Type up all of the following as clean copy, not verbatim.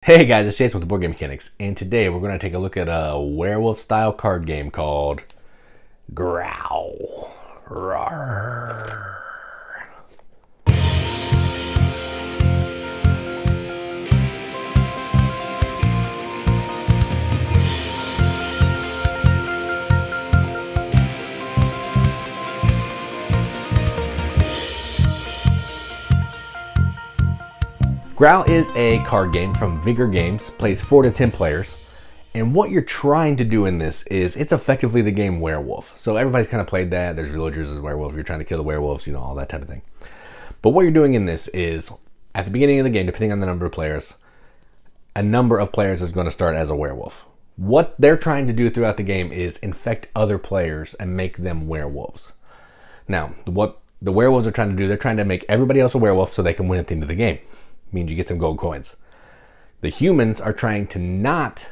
Hey guys, it's Jason with the Boardgame Mechanics, and today we're going to take a look at a werewolf-style card game called Growl. Rawr. Growl is a card game from Vigor Games, plays 4 to 10 players, and what you're trying to do in this is, it's effectively the game Werewolf. So everybody's kind of played that. There's villagers as werewolf, you're trying to kill the werewolves, you know, all that type of thing. But what you're doing in this is, at the beginning of the game, depending on the number of players, a number of players is going to start as a werewolf. What they're trying to do throughout the game is infect other players and make them werewolves. Now, what the werewolves are trying to do, they're trying to make everybody else a werewolf so they can win at the end of the game. Means you get some gold coins. The humans are trying to not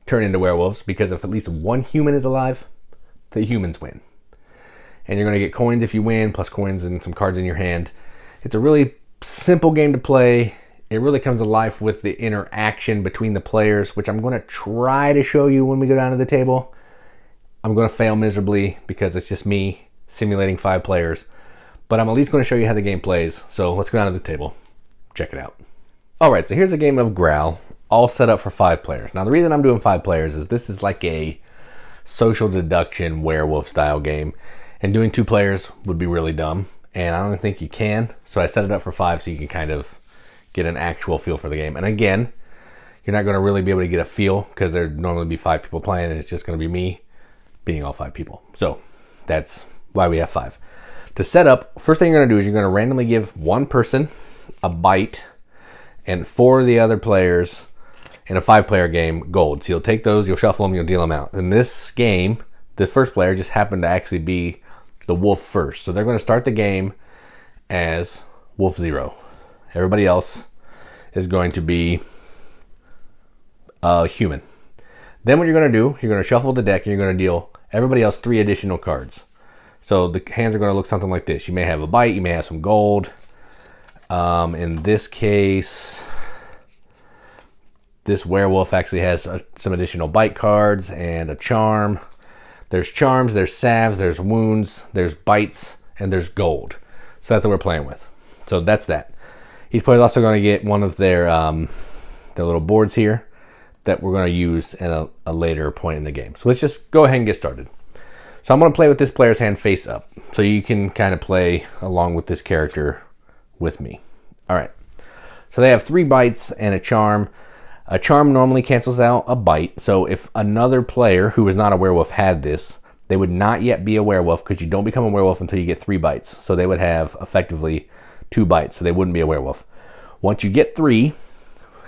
turn into werewolves because if at least one human is alive, the humans win. And you're going to get coins if you win, plus coins and some cards in your hand. It's a really simple game to play. It really comes to life with the interaction between the players, which I'm going to try to show you when we go down to the table. I'm going to fail miserably because it's just me simulating 5 players. But I'm at least going to show you how the game plays. So let's go down to the table. Check it out. Alright, so here's a game of Growl, all set up for 5 players. Now the reason I'm doing 5 players is this is like a social deduction werewolf style game. And doing 2 players would be really dumb. And I don't think you can. So I set it up for 5 so you can kind of get an actual feel for the game. And again, you're not going to really be able to get a feel because there'd normally be 5 people playing and it's just going to be me being all 5 people. So that's why we have 5. To set up, first thing you're going to do is you're going to randomly give one person a bite and 4 of the other players in a 5-player game gold. So you'll take those, you'll shuffle them, you'll deal them out. In this game, the first player just happened to actually be the wolf first. So they're going to start the game as wolf 0. Everybody else is going to be a human. Then what you're going to do, you're going to shuffle the deck and you're going to deal everybody else 3 additional cards. So the hands are going to look something like this. You may have a bite, you may have some gold. In this case, this werewolf actually has some additional bite cards and a charm. There's charms, there's salves, there's wounds, there's bites, and there's gold. So that's what we're playing with. So that's that. He's probably also going to get one of their little boards here that we're going to use at a later point in the game. So let's just go ahead and get started. So I'm going to play with this player's hand face up. So you can kind of play along with this character with me. All right. So they have 3 bites and a charm. A charm normally cancels out a bite. So if another player who is not a werewolf had this, they would not yet be a werewolf because you don't become a werewolf until you get 3 bites. So they would have effectively 2 bites. So they wouldn't be a werewolf. Once you get 3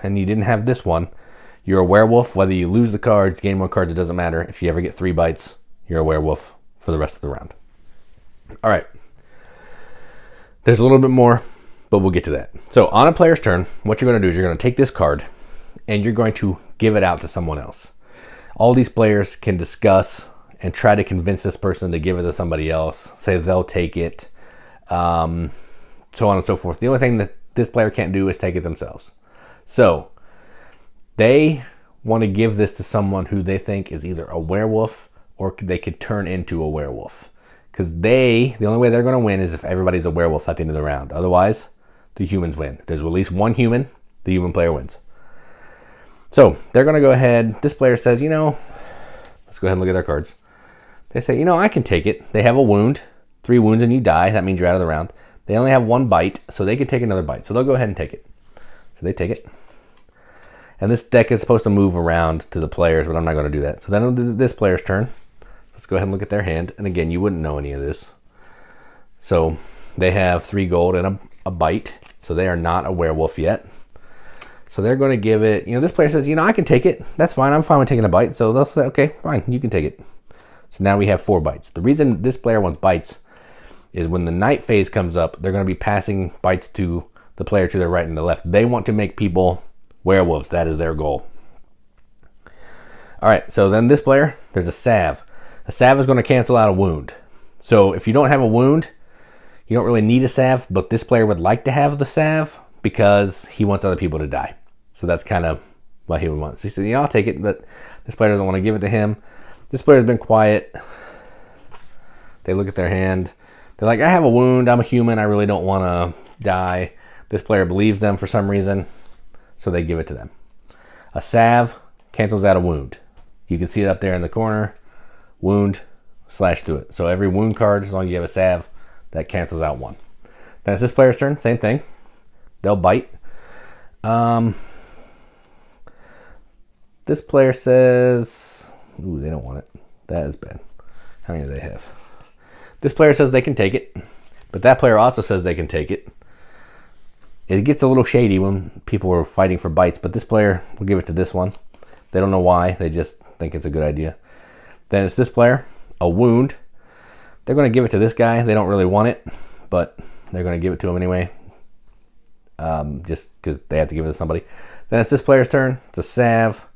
and you didn't have this one, you're a werewolf. Whether you lose the cards, gain more cards, it doesn't matter. If you ever get 3 bites, you're a werewolf for the rest of the round. All right. There's a little bit more, but we'll get to that. So on a player's turn, what you're going to do is you're going to take this card and you're going to give it out to someone else. All these players can discuss and try to convince this person to give it to somebody else, say they'll take it, so on and so forth. The only thing that this player can't do is take it themselves. So they want to give this to someone who they think is either a werewolf or they could turn into a werewolf. Because the only way they're going to win is if everybody's a werewolf at the end of the round. Otherwise, the humans win. If there's at least one human, the human player wins. So they're going to go ahead. This player says, you know, let's go ahead and look at their cards. They say, you know, I can take it. They have a wound, 3 wounds and you die. That means you're out of the round. They only have 1 bite, so they can take another bite. So they'll go ahead and take it. So they take it. And this deck is supposed to move around to the players, but I'm not going to do that. So then this player's turn. Let's go ahead and look at their hand. And again, you wouldn't know any of this. So they have 3 gold and a bite. So they are not a werewolf yet. So they're going to give it, you know, this player says, you know, I can take it. That's fine. I'm fine with taking a bite. So they'll say, okay, fine, you can take it. So now we have 4 bites. The reason this player wants bites is when the night phase comes up, they're going to be passing bites to the player to their right and the left. They want to make people werewolves. That is their goal. All right, so then this player, there's a salve. A salve is going to cancel out a wound. So if you don't have a wound, you don't really need a salve, but this player would like to have the salve because he wants other people to die. So that's kind of what he would want. So he said, yeah, I'll take it, but this player doesn't want to give it to him. This player's been quiet. They look at their hand. They're like, I have a wound. I'm a human. I really don't want to die. This player believes them for some reason, so they give it to them. A salve cancels out a wound. You can see it up there in the corner. Wound, slash through it. So every wound card, as long as you have a salve, that cancels out one. Then it's this player's turn. Same thing. They'll bite. This player says, ooh, they don't want it. That is bad. How many do they have? This player says they can take it, but that player also says they can take it. It gets a little shady when people are fighting for bites, but this player will give it to this one. They don't know why. They just think it's a good idea. Then it's this player, a wound. They're going to give it to this guy. They don't really want it, but they're going to give it to him anyway, just because they have to give it to somebody. Then it's this player's turn. It's a salve.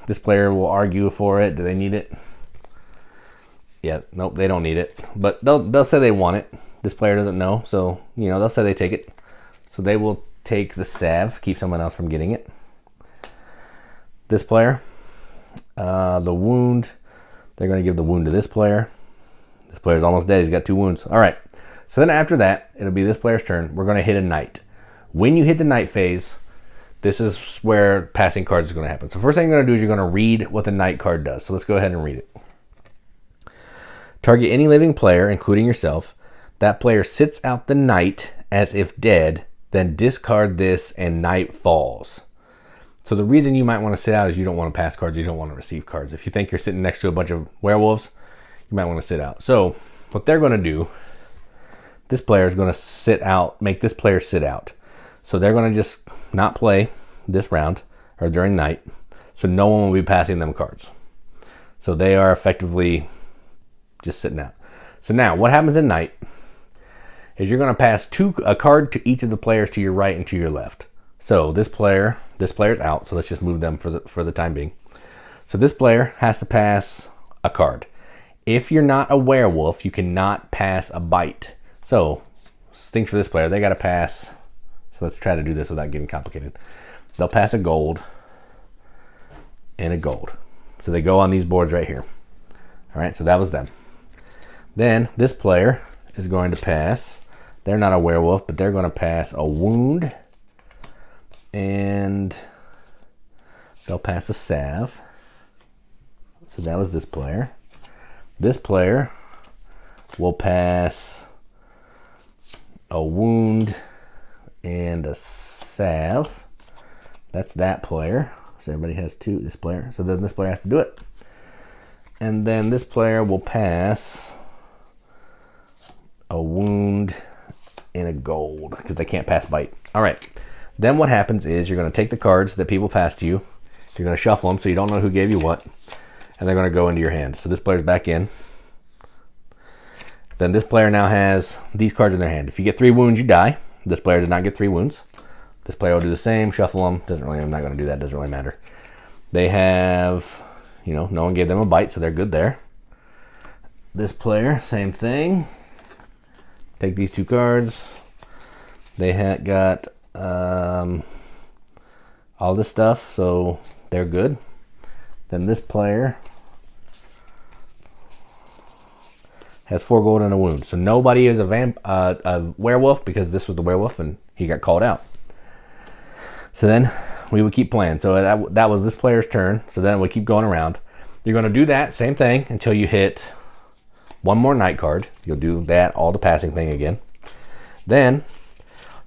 This player will argue for it. Do they need it? Yeah, nope, they don't need it. But they'll say they want it. This player doesn't know, so they'll say they take it. So they will take the salve, keep someone else from getting it. This player, the wound, they're going to give the wound to this player. This player's almost dead. He's got 2 wounds. All right. So then after that, it'll be this player's turn. We're going to hit a night. When you hit the night phase, this is where passing cards is going to happen. So first thing you're going to do is you're going to read what the night card does. So let's go ahead and read it. Target any living player, including yourself. That player sits out the night as if dead, then discard this and night falls. So the reason you might want to sit out is you don't want to pass cards, you don't want to receive cards. If you think you're sitting next to a bunch of werewolves, you might want to sit out. So what they're going to do, this player is going to sit out, make this player sit out. So they're going to just not play this round or during night. So no one will be passing them cards. So they are effectively just sitting out. So now what happens at night is you're going to pass a card to each of the players to your right and to your left. So this player's out. So let's just move them for the time being. So this player has to pass a card. If you're not a werewolf, you cannot pass a bite. So things for this player, they got to pass. So let's try to do this without getting complicated. They'll pass a gold and a gold. So they go on these boards right here. All right, so that was them. Then this player is going to pass. They're not a werewolf, but they're going to pass a wound. And they'll pass a salve. So that was this player. This player will pass a wound and a salve. That's that player. So everybody has 2, this player. So then this player has to do it. And then this player will pass a wound and a gold because they can't pass bite. All right. Then what happens is you're going to take the cards that people pass to you. You're going to shuffle them so you don't know who gave you what. And they're going to go into your hand. So this player's back in. Then this player now has these cards in their hand. If you get 3 wounds, you die. This player does not get 3 wounds. This player will do the same, shuffle them. I'm not going to do that. Doesn't really matter. They have, no one gave them a bite, so they're good there. This player, same thing. Take these 2 cards. They had got all this stuff, so they're good. Then this player has 4 gold and a wound. So nobody is a werewolf because this was the werewolf and he got called out. So then we would keep playing. So that was this player's turn. So then we keep going around. You're going to do that same thing until you hit 1 more night card. You'll do that, all the passing thing again. Then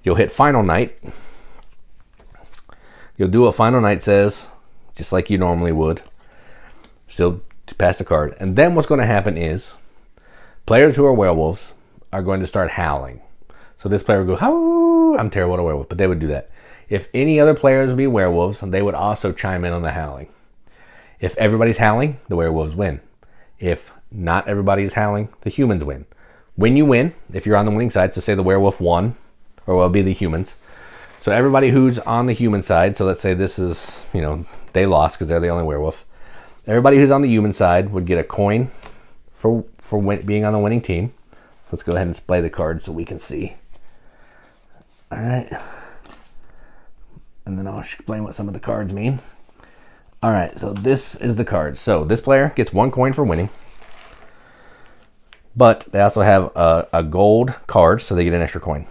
you'll hit final night. You'll do what final night says, just like you normally would. Still to pass the card. And then what's going to happen is players who are werewolves are going to start howling. So this player would go, "Howl!" I'm terrible at a werewolf, but they would do that. If any other players would be werewolves, they would also chime in on the howling. If everybody's howling, the werewolves win. If not everybody is howling, the humans win. When you win, if you're on the winning side, so say the werewolf won, or it'll be the humans. So everybody who's on the human side, so let's say this is, they lost because they're the only werewolf. Everybody who's on the human side would get a coin for being on the winning team. So let's go ahead and display the cards so we can see. All right. and then I'll explain what some of the cards mean. All right, so this is the card. So this player gets 1 coin for winning, but they also have a gold card, so they get an extra coin.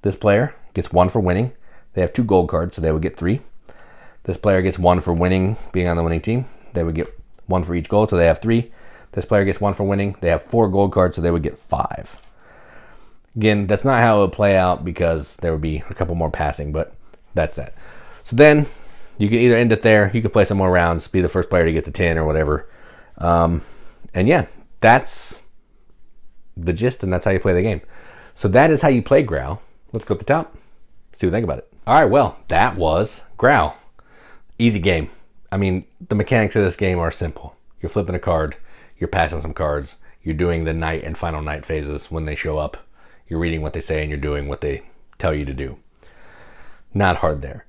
This player gets 1 for winning. They have 2 gold cards, so they would get 3. This player gets 1 for winning, being on the winning team. They would get 1 for each gold, so they have 3. This player gets 1 for winning. They have 4 gold cards, so they would get 5. Again, that's not how it would play out because there would be a couple more passing, but that's that. So then you can either end it there, you could play some more rounds, be the first player to get to 10 or whatever. And yeah, that's the gist, and that's how you play the game. So that is how you play Growl. Let's go up the top, see what you think about it. All right, well, that was Growl. Easy game. I mean, the mechanics of this game are simple. You're flipping a card, you're passing some cards, you're doing the night and final night phases when they show up. You're reading what they say and you're doing what they tell you to do. Not hard there.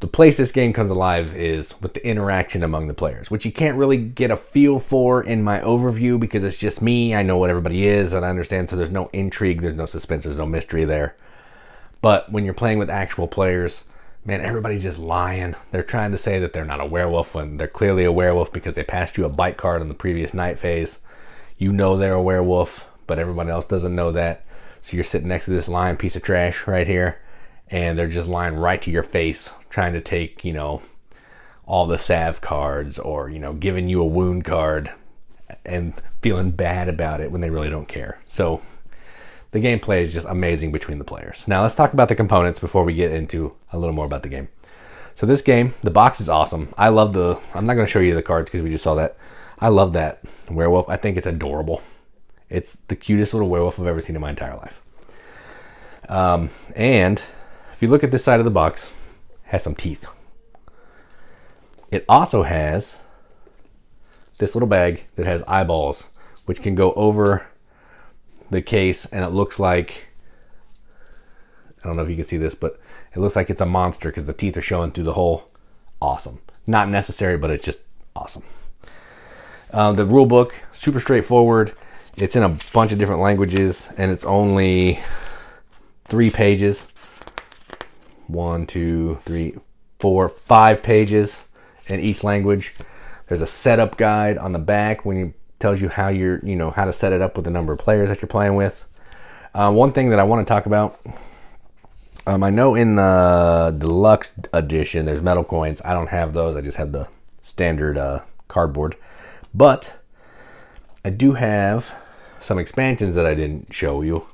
The place this game comes alive is with the interaction among the players, which you can't really get a feel for in my overview because it's just me. I know what everybody is and I understand, so there's no intrigue, there's no suspense, there's no mystery there. But when you're playing with actual players, man, everybody's just lying. They're trying to say that they're not a werewolf when they're clearly a werewolf because they passed you a bite card on the previous night phase. You know they're a werewolf, but everybody else doesn't know that. So you're sitting next to this lying piece of trash right here, and they're just lying right to your face, trying to take, all the salve cards or, giving you a wound card and feeling bad about it when they really don't care. So the gameplay is just amazing between the players. Now let's talk about the components before we get into a little more about the game. So this game, the box is awesome. I'm not going to show you the cards because we just saw that. I love that werewolf. I think it's adorable. It's the cutest little werewolf I've ever seen in my entire life. And if you look at this side of the box, it has some teeth. It also has this little bag that has eyeballs, which can go over the case, and it looks like, I don't know if you can see this, but it looks like it's a monster because the teeth are showing through the hole. Awesome. Not necessary, but it's just awesome. The rule book, super straightforward. It's in a bunch of different languages, and it's only 3 pages. 1, 2, 3, 4, 5 pages in each language. There's a setup guide on the back when it tells you how how to set it up with the number of players that you're playing with. One thing that I want to talk about, I know in the deluxe edition there's metal coins. I don't have those. I just have the standard cardboard. But I do have some expansions that I didn't show you.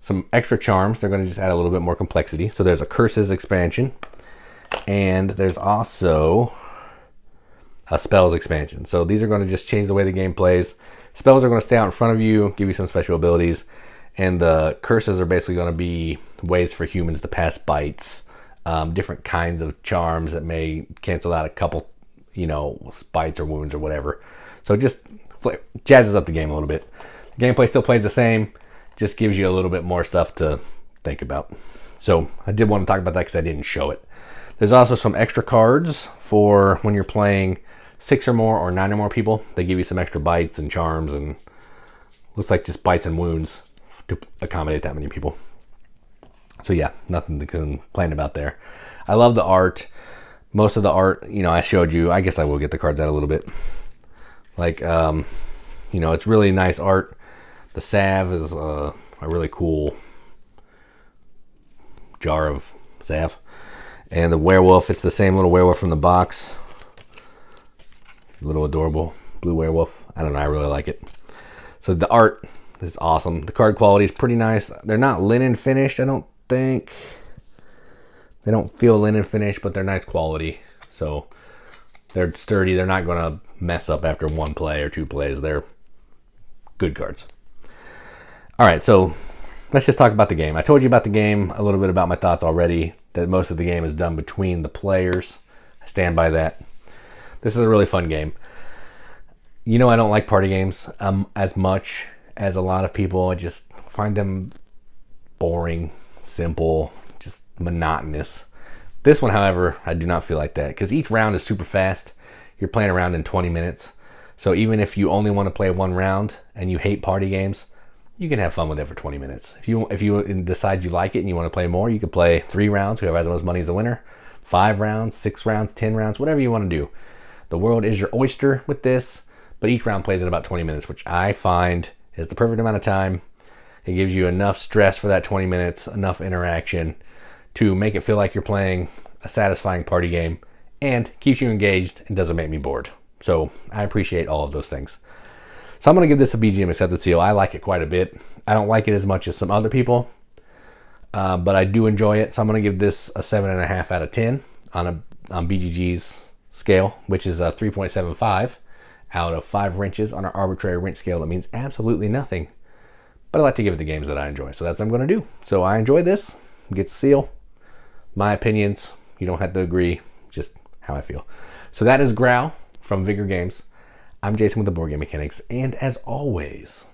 Some extra charms. They're going to just add a little bit more complexity. So there's a curses expansion, and there's also a spells expansion. So these are going to just change the way the game plays. Spells are going to stay out in front of you, give you some special abilities, and the curses are basically going to be ways for humans to pass bites, different kinds of charms that may cancel out a couple, bites or wounds or whatever. So it just jazzes up the game a little bit. The gameplay still plays the same, just gives you a little bit more stuff to think about. So I did want to talk about that because I didn't show it. There's also some extra cards for when you're playing 6 or more or 9 or more people. They give you some extra bites and charms, and looks like just bites and wounds to accommodate that many people. So yeah, nothing to complain about there. I love the art. Most of the art, I showed you. I guess I will get the cards out a little bit. Like, it's really nice art. The salve is a really cool jar of salve. And the werewolf, it's the same little werewolf from the box. Little adorable blue werewolf. I don't know, I really like it. So the art is awesome. The card quality is pretty nice. They're not linen finished, I don't think. They don't feel linen finished, but they're nice quality. So they're sturdy. They're not going to mess up after 1 play or 2 plays. They're good cards. All right, so let's just talk about the game. I told you about the game, a little bit about my thoughts already, that most of the game is done between the players. I stand by that. This is a really fun game. I don't like party games as much as a lot of people. I just find them boring, simple, just monotonous. This one, however, I do not feel like that because each round is super fast. You're playing around in 20 minutes. So even if you only want to play 1 round and you hate party games, you can have fun with it for 20 minutes. If you decide you like it and you want to play more, you can play 3 rounds. Whoever has the most money is the winner. 5 rounds, 6 rounds, 10 rounds, whatever you want to do. The world is your oyster with this, but each round plays in about 20 minutes, which I find is the perfect amount of time. It gives you enough stress for that 20 minutes, enough interaction to make it feel like you're playing a satisfying party game, and keeps you engaged and doesn't make me bored. So I appreciate all of those things. So I'm going to give this a BGM accepted seal. I like it quite a bit. I don't like it as much as some other people, but I do enjoy it. So I'm going to give this a 7.5 out of 10 on BGG's scale, which is a 3.75 out of 5 wrenches on our arbitrary wrench scale. That means absolutely nothing, but I like to give it the games that I enjoy. So that's what I'm going to do. So I enjoy this. Get the seal. My opinions, you don't have to agree, just how I feel. So that is Growl from Vigor Games. I'm Jason with the Board Game Mechanics, and as always,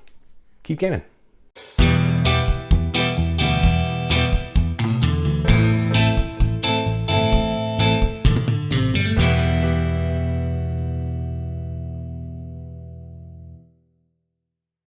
keep gaming.